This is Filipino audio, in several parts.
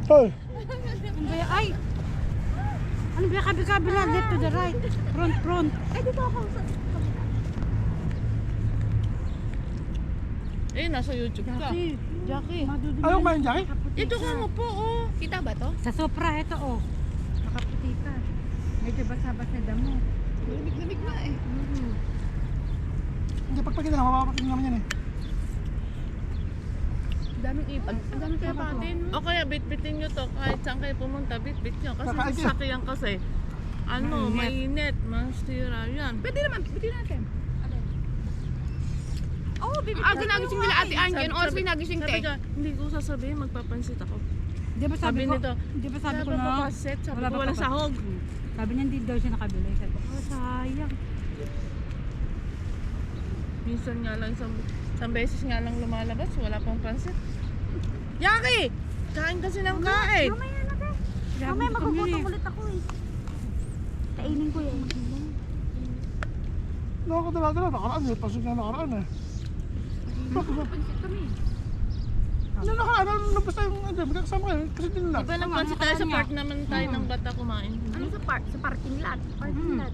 Hoy! Ano ba yan? Ay! Ano ba yan? Kabila, left to the right. Front. Ay, dito ako. Eh, nasa YouTube ka. Jackie. Ayaw kumain, Jackie? Ito ka mo po, oh. Kita ba to? Sa Supra, ito oh. Nakaputi ka. Medyo basa-basa damo. Lamig na eh. Hindi, pagpagkita na, mapapakin naman yan eh. Daming ipon. Ang daming kaya patin. O kaya bitbitin nyo to. Kahit saan kayo pumunta, bitbit nyo. Kasi Kakain ka. sasakyan kasi. Ano, mainit. Masira yan. Pwede naman, pwede natin. Oh, bibi. Ginagising nila Ate Angie. Ano oras may nagising Sabi te? ka, hindi ko sasabihin, magpapansit ako. Di ba sabi ko? nito, Di ba sabi ko wala na? pa papansit, sabi ko wala pa sahog. Sabi niya hindi daw siya nakabili. Sabi ko, oh sayang. Minsan nga lang, isang beses nga lang lumalabas, wala pang pansit. Yaki! Kain kasi ng kain! Mamaya na te. Grabe Mamaya kami magugutom eh. ulit ako eh. Kainin ko yan. Nakakadala-dala, nakaraan eh. Pasok na nakaraan eh. Pansit kami. Ano nakaraan? Ano basta yung ano, magkakasama kayo? Kasi din lang. Iba lang pansit tayo sa park naman tayo ng bata kumain. Ano sa park? Sa parking lot. Parking lot.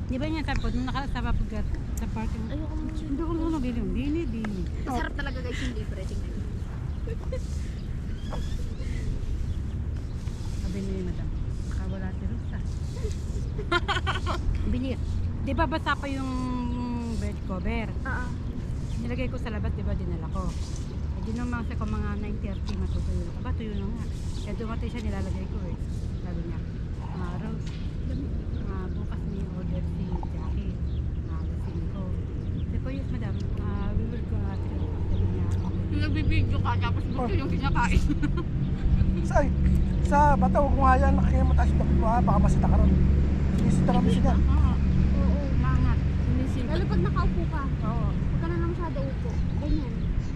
Di ba niya tapos nung nakasama pagkat sa parking. Ayoko mo siya. Hindi ko nung dini. Masarap talaga guys yung libre. Tingnan niyo. Sabi ni madam, nakawala si Rosa. Bilis. Di ba basa pa yung bed cover? Oo. Nilagay ko sa labas, di ba dinala ko. E di nung mga ko mga 9:30 matutuyo. Aba, tuyo na nga. Kaya dumatay siya, nilalagay ko eh. Sabi niya, Rose, bukas ni order si Jackie. Lasing ko. Sabi ko, yes madam, we will go at sabi niya, Yung nagbibideo ka tapos gusto yung kinakain. Sa bata, huwag mo hayaan, makikita mataas yung takbo ha, baka masita ka ron. Sinisita kami siya dyan. Oo, mangat. Sinisip. Lalo pag nakaupo ka. oo. Huwag ka na lang masyado upo. Ganyan.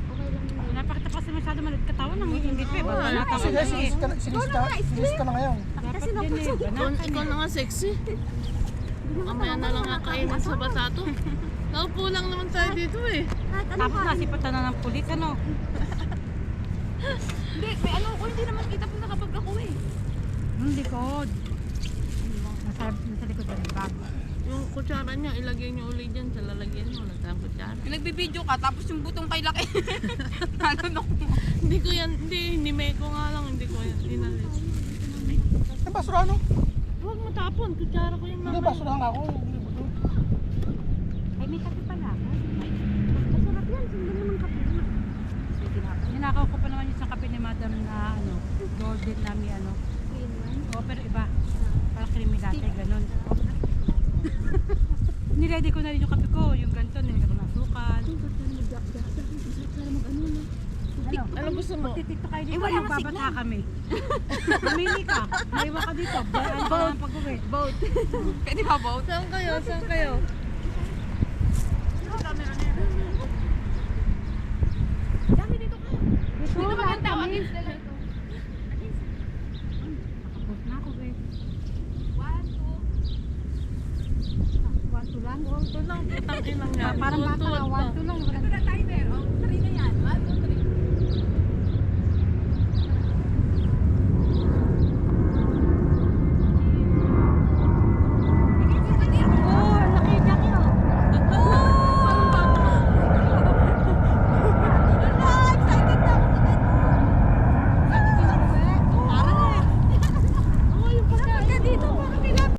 Okay lang yun. Napakita kasi masyado malit katawan, ang ingit pa eh. Ba't Oo, natawa Kasi na guys, eh. sinisita na ngayon. Dapat Kasi din eh. Ikaw na nga sexy. Mamaya na lang kakainin sa batato. Naupo lang naman tayo dito eh. Kahit ano Tapos ka. nasipatan na ng pulis, ano? Hindi, may ano ko. Hindi naman kita pag nakapag ako eh. Yung likod. Nasa likod ng bag. Yung kutsara niya, ilagay niyo ulit dyan sa lalagyan niyo. Wala tayong kutsara. Yung nagbibideo ka tapos yung butong kay laki. Nalunok mo. Hindi ko yan, hindi ko nga lang, hindi ko yan inalis. Ang basura ano? Huwag mo tapon, kutsara ko yung Hindi, mamaya. basura nga ako. Ay, may kape pala ako. Masarap yan. Sindi naman kape. Ninakaw ko pa naman yung isang kape ni madam na ano, golden na may ano. Green one. Oo, pero iba. Parang creamy latte, ganun. Niready ko na rin yung kape ko, yung ganito, nilagay ko ng asukal. Ano? Ano gusto mo? Titito kayo dito, Eh, wala nga magbabata signal. kami. Mamili ka, maiwa ka dito. Bayaan ka lang pag-uwi. Boat. Pwede ba boat? Saan kayo? Saan kayo? Dami dito ka. Dito maganda. Against the light. Nakapos na ako, guys. 1, 2. 1 to lang. Ito lang, putang inang yan. Parang bata Tuwad lang, pa. 1